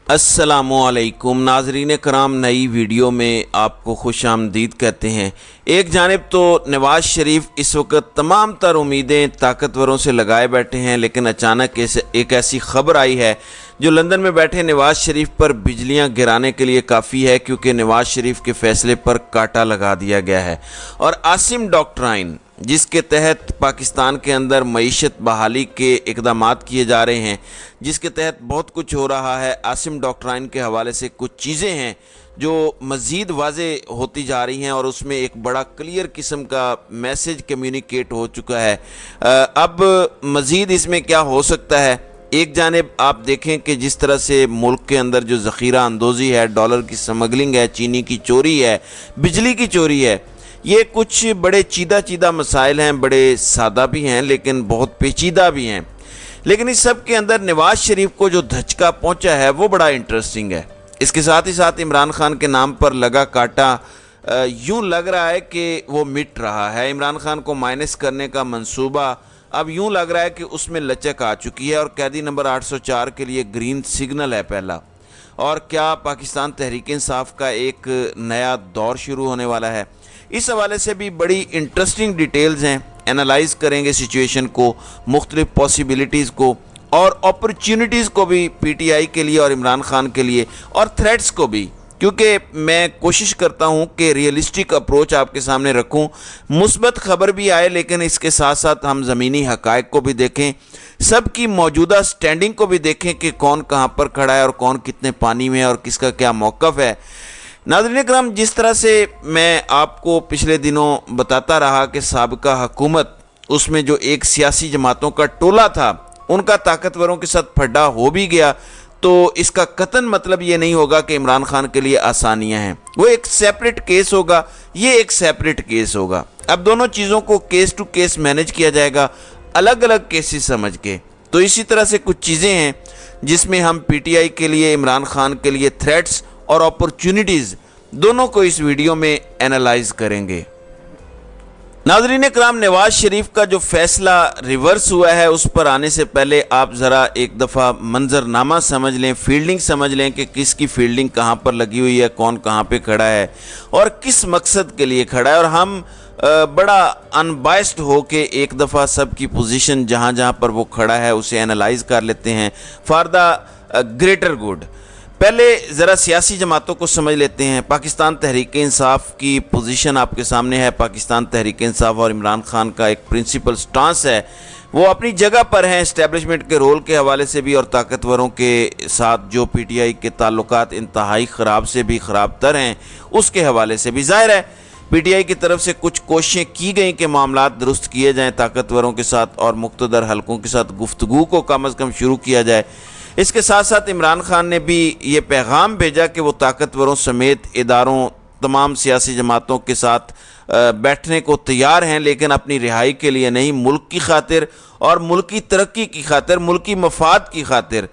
अस्सलामुअलैकुम नाजरीन कराम, नई वीडियो में आपको खुश आमदीद कहते हैं। एक जानिब तो नवाज़ शरीफ इस वक्त तमाम तर उम्मीदें ताकतवरों से लगाए बैठे हैं, लेकिन अचानक एक ऐसी खबर आई है जो लंदन में बैठे नवाज़ शरीफ पर बिजलियां गिराने के लिए काफ़ी है, क्योंकि नवाज़ शरीफ के फैसले पर कांटा लगा दिया गया है। और आसिम डॉक्ट्राइन, जिसके तहत पाकिस्तान के अंदर मईशत बहाली के इक़दामात किए जा रहे हैं, जिसके तहत बहुत कुछ हो रहा है, आसिम डॉक्ट्राइन के हवाले से कुछ चीज़ें हैं जो मज़ीद वाज़े होती जा रही हैं और उसमें एक बड़ा क्लियर किस्म का मैसेज कम्युनिकेट हो चुका है। अब मज़ीद इसमें क्या हो सकता है? एक जानिब आप देखें कि जिस तरह से मुल्क के अंदर जो ज़ख़ीरा अंदोज़ी है, डॉलर की स्मगलिंग है, चीनी की चोरी है, बिजली की चोरी है, ये कुछ बड़े चीदा मसाइल हैं, बड़े सादा भी हैं लेकिन बहुत पेचीदा भी हैं। लेकिन इस सब के अंदर नवाज़ शरीफ को जो धचका पहुंचा है वो बड़ा इंटरेस्टिंग है। इसके साथ ही साथ इमरान खान के नाम पर लगा कांटा यूं लग रहा है कि वो मिट रहा है। इमरान खान को माइनस करने का मंसूबा अब यूं लग रहा है कि उसमें लचक आ चुकी है और कैदी नंबर 804 के लिए ग्रीन सिग्नल है पहला। और क्या पाकिस्तान तहरीक इंसाफ का एक नया दौर शुरू होने वाला है? इस हवाले से भी बड़ी इंटरेस्टिंग डिटेल्स हैं। एनालाइज करेंगे सिचुएशन को, मुख्तलिफ पॉसिबिलिटीज़ को और अपॉर्चुनिटीज़ को भी पीटीआई के लिए और इमरान खान के लिए, और थ्रेट्स को भी, क्योंकि मैं कोशिश करता हूं कि रियलिस्टिक अप्रोच आपके सामने रखूं। मुस्बत खबर भी आए लेकिन इसके साथ साथ हम ज़मीनी हक़ाइक़ को भी देखें, सबकी मौजूदा स्टैंडिंग को भी देखें कि कौन कहां पर खड़ा है और कौन कितने पानी में है और किसका क्या मौक़िफ़ है। नाज़रीन इकराम, जिस तरह से मैं आपको पिछले दिनों बताता रहा कि साबिक़ा हुकूमत, उसमें जो एक सियासी जमातों का टोला था, उनका ताकतवरों के साथ फड्डा हो भी गया, तो इसका कतन मतलब ये नहीं होगा कि इमरान खान के लिए आसानियां हैं। वो एक सेपरेट केस होगा, ये एक सेपरेट केस होगा। अब दोनों चीज़ों को केस टू केस मैनेज किया जाएगा, अलग अलग केसेस समझ के। तो इसी तरह से कुछ चीज़ें हैं जिसमें हम पीटीआई के लिए, इमरान खान के लिए थ्रेट्स और अपॉर्चुनिटीज़ दोनों को इस वीडियो में एनालाइज करेंगे। नाज़रीन इकराम, नवाज़ शरीफ का जो फैसला रिवर्स हुआ है उस पर आने से पहले आप ज़रा एक दफ़ा मंजरनामा समझ लें, फील्डिंग समझ लें कि किसकी फील्डिंग कहाँ पर लगी हुई है, कौन कहाँ पे खड़ा है और किस मकसद के लिए खड़ा है। और हम बड़ा अनबायस्ड हो के एक दफ़ा सब की पोजीशन जहाँ जहाँ पर वो खड़ा है उसे एनालाइज कर लेते हैं फॉर द ग्रेटर गुड। पहले ज़रा सियासी जमातों को समझ लेते हैं। पाकिस्तान तहरीक इंसाफ की पोजीशन आपके सामने है। पाकिस्तान तहरीक इंसाफ और इमरान खान का एक प्रिंसिपल स्टांस है, वो अपनी जगह पर हैं, इस्टेब्लिशमेंट के रोल के हवाले से भी और ताकतवरों के साथ जो पीटीआई के ताल्लुकात इंतहाई ख़राब से भी ख़राब तर हैं उसके हवाले से भी। ज़ाहिर है पीटीआई की तरफ से कुछ कोशिशें की गई कि मामलात दुरुस्त किए जाएँ, ताकतवरों के साथ और मुक़्तदर हलकों के साथ गुफ्तगू को कम अज़ कम शुरू किया जाए। इसके साथ साथ इमरान खान ने भी ये पैगाम भेजा कि वो ताकतवरों समेत इदारों, तमाम सियासी जमातों के साथ बैठने को तैयार हैं, लेकिन अपनी रिहाई के लिए नहीं, मुल्क की खातिर और मुल्क की तरक्की की खातिर, मुल्क की मफाद की खातिर।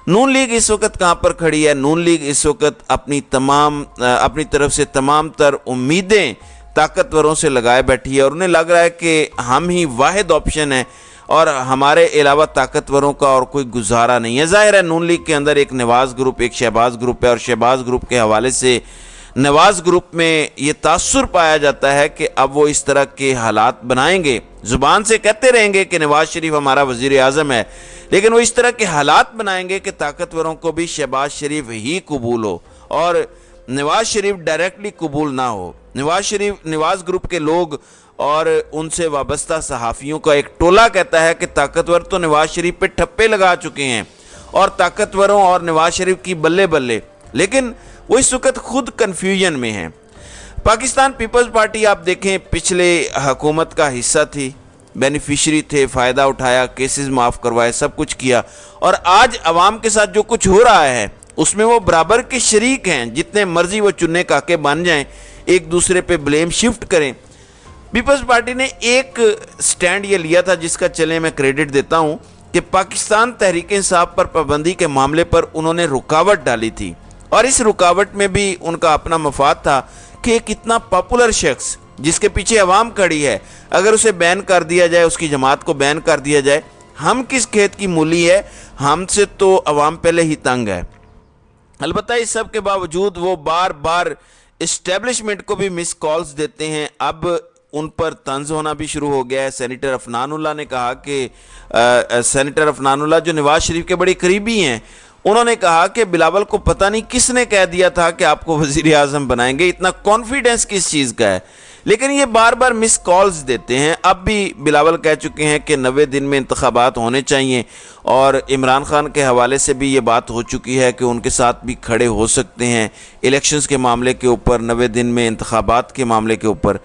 नून लीग इस वक्त कहाँ पर खड़ी है? नून लीग इस वक्त अपनी तरफ से तमाम तर उम्मीदें ताकतवरों से लगाए बैठी है और उन्हें लग रहा है कि हम ही वाहिद ऑप्शन है और हमारे अलावा ताकतवरों का और कोई गुजारा नहीं है। ज़ाहिर है नून लीग के अंदर एक नवाज़ ग्रुप, एक शहबाज ग्रुप है और शहबाज ग्रुप के हवाले से नवाज़ ग्रुप में ये तासुर पाया जाता है कि अब वो इस तरह के हालात बनाएंगे। ज़ुबान से कहते रहेंगे कि नवाज़ शरीफ हमारा वज़ीर आज़म है, लेकिन वो इस तरह के हालात बनाएंगे कि ताकतवरों को भी शहबाज शरीफ ही कबूल हो और नवाज़ शरीफ डायरेक्टली कबूल ना हो। नवाज़ ग्रुप के लोग और उनसे वाबस्ता सहाफ़ियों का एक टोला कहता है कि ताकतवर तो नवाज़ शरीफ पे ठप्पे लगा चुके हैं और ताकतवरों और नवाज़ शरीफ की बल्ले बल्ले, लेकिन वो इस वक्त खुद कन्फ्यूजन में हैं। पाकिस्तान पीपल्स पार्टी आप देखें पिछले हुकूमत का हिस्सा थी, बेनिफिशरी थे, फ़ायदा उठाया, केसेस माफ़ करवाए, सब कुछ किया और आज अवाम के साथ जो कुछ हो रहा है उसमें वो बराबर के शरीक हैं। जितने मर्जी वो चुनने काके बन जाएं, एक दूसरे पे ब्लेम शिफ्ट करें। पीपल्स पार्टी ने एक स्टैंड ये लिया था जिसका चले मैं क्रेडिट देता हूँ कि पाकिस्तान तहरीक इंसाफ पर पाबंदी के मामले पर उन्होंने रुकावट डाली थी और इस रुकावट में भी उनका अपना मफाद था कि एक इतना पॉपुलर शख्स जिसके पीछे अवाम खड़ी है, अगर उसे बैन कर दिया जाए, उसकी जमात को बैन कर दिया जाए, हम किस खेत की मूली है, हमसे तो अवाम पहले ही तंग है। البتہ اس سب کے باوجود وہ بار بار اسٹیبلشمنٹ کو بھی مس کالز دیتے ہیں. اب ان پر طنز ہونا بھی شروع ہو گیا ہے. سینیٹر عفنان اللہ نے کہا کہ سینیٹر عفنان اللہ جو نواز شریف کے بڑے قریبی ہیں، انہوں نے کہا کہ بلاول کو پتہ نہیں کس نے کہہ دیا تھا کہ آپ کو وزیر اعظم بنائیں گے، اتنا کانفیڈنس کس چیز کا ہے. لیکن یہ بار بار مس کالز دیتے ہیں. اب بھی بلاول کہہ چکے ہیں کہ 90 دن میں انتخابات ہونے چاہیے، اور عمران خان کے حوالے سے بھی یہ بات ہو چکی ہے کہ ان کے ساتھ بھی کھڑے ہو سکتے ہیں الیکشنز کے معاملے کے اوپر، 90 دن میں انتخابات کے معاملے کے اوپر.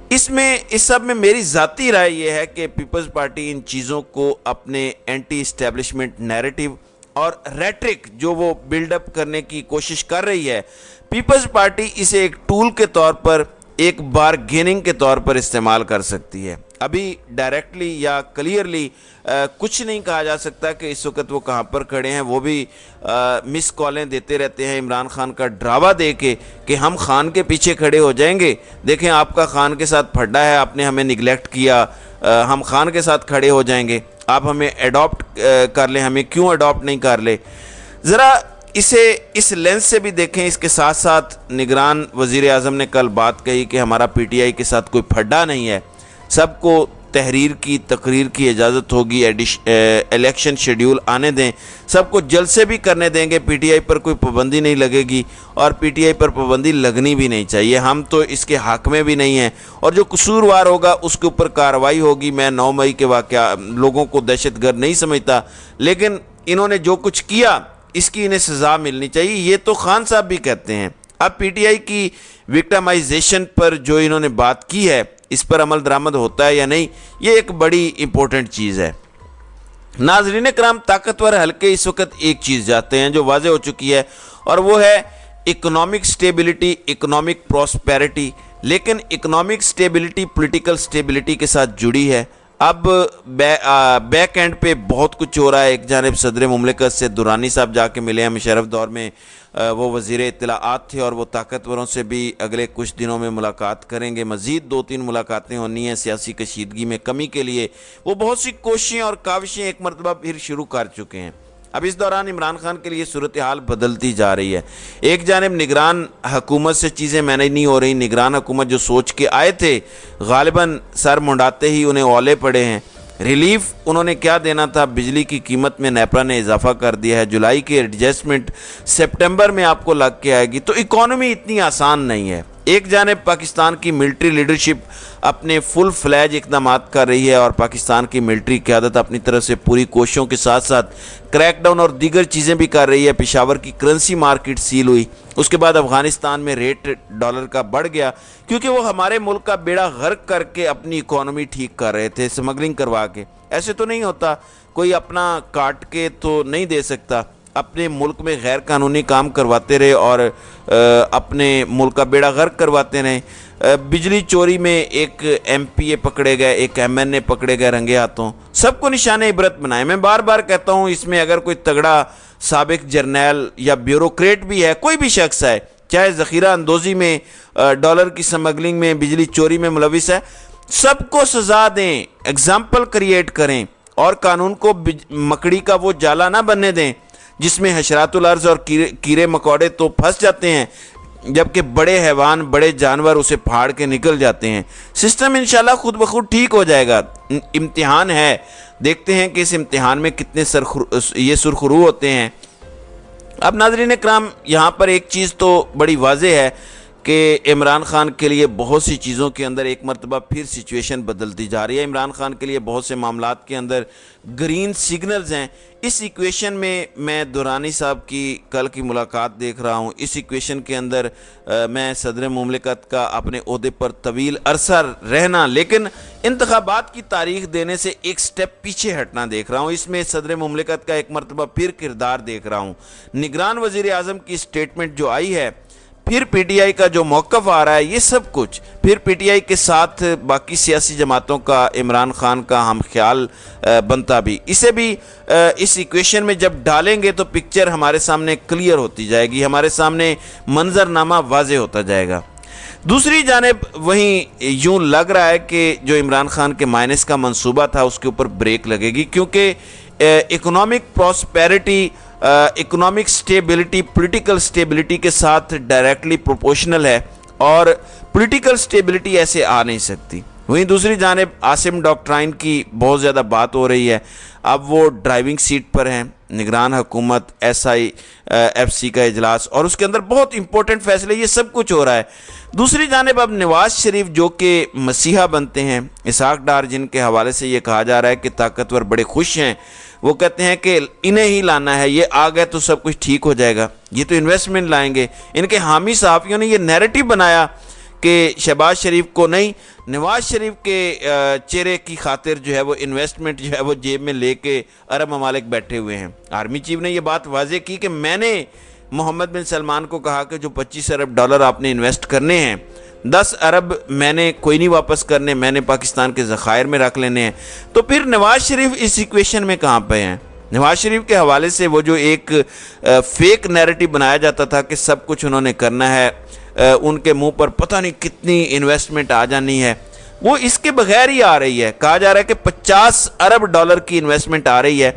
اس سب میں میری ذاتی رائے یہ ہے کہ پیپلز پارٹی ان چیزوں کو اپنے اینٹی اسٹیبلشمنٹ نیریٹو اور ریٹرک جو وہ بلڈ اپ کرنے کی کوشش کر رہی ہے، پیپلز پارٹی اسے ایک ٹول کے طور پر، ایک بارگیننگ کے طور پر استعمال کر سکتی ہے. ابھی ڈائریکٹلی یا کلیئرلی کچھ نہیں کہا جا سکتا کہ اس وقت وہ کہاں پر کھڑے ہیں. وہ بھی مس کالیں دیتے رہتے ہیں عمران خان کا ڈراوا دے کے کہ ہم خان کے پیچھے کھڑے ہو جائیں گے، دیکھیں آپ کا خان کے ساتھ پھڈا ہے، آپ نے ہمیں نگلیکٹ کیا، ہم خان کے ساتھ کھڑے ہو جائیں گے، آپ ہمیں ایڈاپٹ کر لیں، ہمیں کیوں ایڈاپٹ نہیں کر لے. ذرا اسے اس لینس سے بھی دیکھیں. اس کے ساتھ ساتھ نگران وزیر اعظم نے کل بات کہی کہ ہمارا پی ٹی آئی کے ساتھ کوئی پھڈا نہیں ہے، سب کو تحریر کی تقریر کی اجازت ہوگی، الیکشن شیڈیول آنے دیں، سب کو جلسے بھی کرنے دیں گے، پی ٹی آئی پر کوئی پابندی نہیں لگے گی، اور پی ٹی آئی پر پابندی لگنی بھی نہیں چاہیے. ہم تو اس کے حق میں بھی نہیں ہیں، اور جو قصوروار ہوگا اس کے اوپر کارروائی ہوگی. میں 9 مئی کے واقعہ لوگوں کو دہشت گرد نہیں سمجھتا، لیکن انہوں نے جو کچھ کیا اس کی انہیں سزا ملنی چاہیے. یہ تو خان صاحب بھی کہتے ہیں. اب پی ٹی آئی کی وکٹمائزیشن پر جو انہوں نے بات کی ہے، اس پر عمل درآمد ہوتا ہے یا نہیں، یہ ایک بڑی امپورٹنٹ چیز ہے. ناظرین کرام، طاقتور حلقے اس وقت ایک چیز جاتے ہیں جو واضح ہو چکی ہے، اور وہ ہے اکنامک سٹیبلٹی، اکنامک پراسپیرٹی. لیکن اکنامک سٹیبلٹی پولیٹیکل سٹیبلٹی کے ساتھ جڑی ہے. اب بیک اینڈ پہ بہت کچھ ہو رہا ہے. ایک جانب صدر مملکت سے دورانی صاحب جا کے ملے ہیں، مشرف دور میں وہ وزیر اطلاعات تھے، اور وہ طاقتوروں سے بھی اگلے کچھ دنوں میں ملاقات کریں گے. مزید 2-3 ملاقاتیں ہونی ہیں سیاسی کشیدگی میں کمی کے لیے. وہ بہت سی کوششیں اور کاوشیں ایک مرتبہ پھر شروع کر چکے ہیں. اب اس دوران عمران خان کے لیے صورتحال بدلتی جا رہی ہے. ایک جانب نگران حکومت سے چیزیں مینیج نہیں ہو رہی. نگران حکومت جو سوچ کے آئے تھے غالباً سر منڈاتے ہی انہیں اولے پڑے ہیں. ریلیف انہوں نے کیا دینا تھا، بجلی کی قیمت میں نیپرا نے اضافہ کر دیا ہے. جولائی کی ایڈجسٹمنٹ سپٹمبر میں آپ کو لگ کے آئے گی. تو اکانومی اتنی آسان نہیں ہے. ایک جانب پاکستان کی ملٹری لیڈرشپ اپنے فل فلیج اقدامات کر رہی ہے، اور پاکستان کی ملٹری قیادت اپنی طرف سے پوری کوششوں کے ساتھ ساتھ کریک ڈاؤن اور دیگر چیزیں بھی کر رہی ہے. پشاور کی کرنسی مارکیٹ سیل ہوئی، اس کے بعد افغانستان میں ریٹ ڈالر کا بڑھ گیا، کیونکہ وہ ہمارے ملک کا بیڑا غرق کر کے اپنی اکانومی ٹھیک کر رہے تھے اسمگلنگ کروا کے. ایسے تو نہیں ہوتا، کوئی اپنا کاٹ کے تو نہیں دے سکتا. اپنے ملک میں غیر قانونی کام کرواتے رہے اور اپنے ملک کا بیڑا غرق کرواتے رہے. بجلی چوری میں ایک ایم پی اے پکڑے گئے، ایک ایم این اے پکڑے گئے رنگے ہاتھوں. سب کو نشان عبرت بنائے. میں بار بار کہتا ہوں، اس میں اگر کوئی تگڑا سابق جرنیل یا بیوروکریٹ بھی ہے، کوئی بھی شخص ہے، چاہے ذخیرہ اندوزی میں، ڈالر کی سمگلنگ میں، بجلی چوری میں ملوث ہے، سب کو سزا دیں، ایگزامپل کریٹ کریں، اور قانون کو مکڑی کا وہ جالا نہ بننے دیں جس میں حشرات الارض اور کیڑے مکوڑے تو پھنس جاتے ہیں، جبکہ بڑے حیوان، بڑے جانور اسے پھاڑ کے نکل جاتے ہیں. سسٹم انشاءاللہ خود بخود ٹھیک ہو جائے گا. امتحان ہے، دیکھتے ہیں کہ اس امتحان میں کتنے یہ سرخرو ہوتے ہیں. اب ناظرین کرام، یہاں پر ایک چیز تو بڑی واضح ہے کہ عمران خان کے لیے بہت سی چیزوں کے اندر ایک مرتبہ پھر سچویشن بدلتی جا رہی ہے. عمران خان کے لیے بہت سے معاملات کے اندر گرین سگنلز ہیں. اس ایکویشن میں دورانی صاحب کی کل کی ملاقات دیکھ رہا ہوں. اس ایکویشن کے اندر میں صدر مملکت کا اپنے عہدے پر طویل عرصہ رہنا لیکن انتخابات کی تاریخ دینے سے ایک سٹیپ پیچھے ہٹنا دیکھ رہا ہوں. اس میں صدر مملکت کا ایک مرتبہ پھر کردار دیکھ رہا ہوں. نگران وزیر اعظم کی سٹیٹمنٹ جو آئی ہے، پھر پی ٹی آئی کا جو موقف آ رہا ہے، یہ سب کچھ پھر پی ٹی آئی کے ساتھ باقی سیاسی جماعتوں کا عمران خان کا ہم خیال بنتا بھی. اسے بھی اس ایکویشن میں جب ڈالیں گے تو پکچر ہمارے سامنے کلیئر ہوتی جائے گی، ہمارے سامنے منظرنامہ واضح ہوتا جائے گا. دوسری جانب وہیں یوں لگ رہا ہے کہ جو عمران خان کے مائنس کا منصوبہ تھا اس کے اوپر بریک لگے گی، کیونکہ economic prosperity economic stability political stability के साथ डायरेक्टली प्रोपोर्शनल है और पॉलिटिकल स्टेबिलिटी ऐसे आ नहीं सकती। वहीं दूसरी जानिब आसिम डॉक्ट्राइन की बहुत ज़्यादा बात हो रही है। अब वो ड्राइविंग सीट पर हैं, निगरान हुकूमत, SIFC का इजलास और उसके अंदर बहुत इंपॉर्टेंट फैसले, ये सब कुछ हो रहा है। दूसरी जानिब अब नवाज शरीफ जो कि मसीहा बनते हैं, इसहाक डार जिनके हवाले से ये कहा जा रहा है कि ताकतवर बड़े खुश हैं, वो कहते हैं कि इन्हें ही लाना है, ये आ गए तो सब कुछ ठीक हो जाएगा, ये तो इन्वेस्टमेंट लाएंगे। इनके हामी सहाफ़ियों ने ये नैरेटिव बनाया कि शहबाज शरीफ को नहीं, नवाज शरीफ के चेहरे की खातिर जो है वो इन्वेस्टमेंट जो है वो जेब में लेके अरब ममालिक बैठे हुए हैं। आर्मी चीफ ने ये बात वाज़ेह की कि मैंने मोहम्मद बिन सलमान को कहा कि जो 25 अरब डॉलर आपने इन्वेस्ट करने हैं, 10 अरब मैंने कोई नहीं वापस करने, मैंने पाकिस्तान के ज़खायर में रख लेने हैं। तो फिर नवाज शरीफ इस इक्वेशन में कहाँ पे हैं? नवाज शरीफ के हवाले से वो जो एक फेक नैरेटिव बनाया जाता था कि सब कुछ उन्होंने करना है, उनके मुंह पर पता नहीं कितनी इन्वेस्टमेंट आ जानी है, वो इसके बगैर ही आ रही है। कहा जा रहा है कि 50 अरब डॉलर की इन्वेस्टमेंट आ रही है।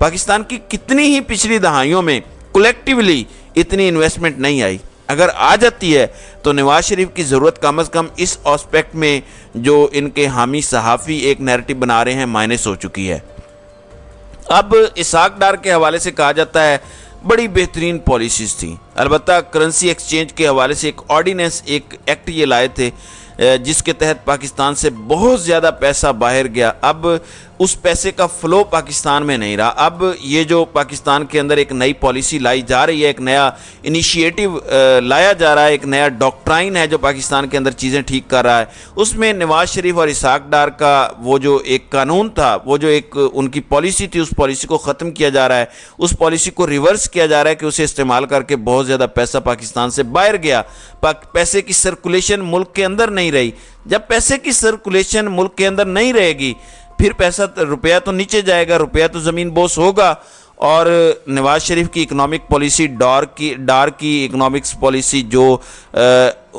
पाकिस्तान की कितनी ही पिछली दहाइयों में कलेक्टिवली इतनी इन्वेस्टमेंट नहीं आई। अगर आ जाती है तो नवाज शरीफ की ज़रूरत कम अज़ कम इस एस्पेक्ट में जो इनके हामी सहाफ़ी एक नैरेटिव बना रहे हैं माइनस हो चुकी है। अब इसहाक डार के हवाले से कहा जाता है बड़ी बेहतरीन पॉलिसीज़ थी। अलबत्ता करेंसी एक्सचेंज के हवाले से एक ऑर्डिनेंस, एक एक्ट ये लाए थे जिसके तहत पाकिस्तान से बहुत ज़्यादा पैसा बाहर गया। अब उस पैसे का फ़्लो पाकिस्तान में नहीं रहा। अब ये जो पाकिस्तान के अंदर एक नई पॉलिसी लाई जा रही है, एक नया इनिशिएटिव लाया जा रहा है, एक नया डॉक्ट्राइन है जो पाकिस्तान के अंदर चीज़ें ठीक कर रहा है, उसमें नवाज शरीफ और इसहाक डार का वो जो एक कानून था, वो जो एक उनकी पॉलिसी थी, उस पॉलिसी को ख़त्म किया जा रहा है, उस पॉलिसी को रिवर्स किया जा रहा है कि उसे इस्तेमाल करके बहुत ज़्यादा पैसा पाकिस्तान से बाहर गया। पैसे की सर्कुलेशन मुल्क के अंदर नहीं रही। जब पैसे की सर्कुलेशन मुल्क के अंदर नहीं रहेगी फिर पैसा, रुपया तो नीचे जाएगा, रुपया तो ज़मीन बोस होगा। और नवाज शरीफ की इकोनॉमिक पॉलिसी, डार की इकोनॉमिक्स पॉलिसी जो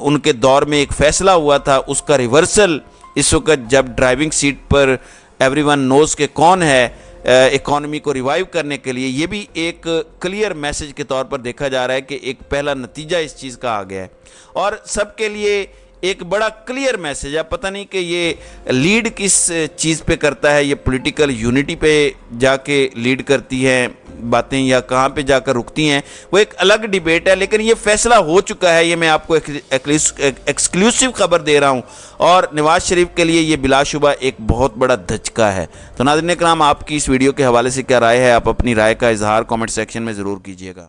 उनके दौर में एक फ़ैसला हुआ था, उसका रिवर्सल इस वक्त जब ड्राइविंग सीट पर एवरीवन नोज़ के कौन है इकॉनमी को रिवाइव करने के लिए, ये भी एक क्लियर मैसेज के तौर पर देखा जा रहा है कि एक पहला नतीजा इस चीज़ का आ गया है और सबके लिए एक बड़ा क्लियर मैसेज है। पता नहीं कि ये लीड किस चीज़ पे करता है, ये पॉलिटिकल यूनिटी पे जाके लीड करती हैं बातें या कहाँ पे जाकर रुकती हैं, वो एक अलग डिबेट है। लेकिन ये फैसला हो चुका है, ये मैं आपको एक्सक्लूसिव खबर दे रहा हूँ और नवाज शरीफ के लिए ये बिलाशुबा एक बहुत बड़ा धचका है। तो नाज़रीन इकराम, आपकी इस वीडियो के हवाले से क्या राय है? आप अपनी राय का इजहार कमेंट सेक्शन में ज़रूर कीजिएगा।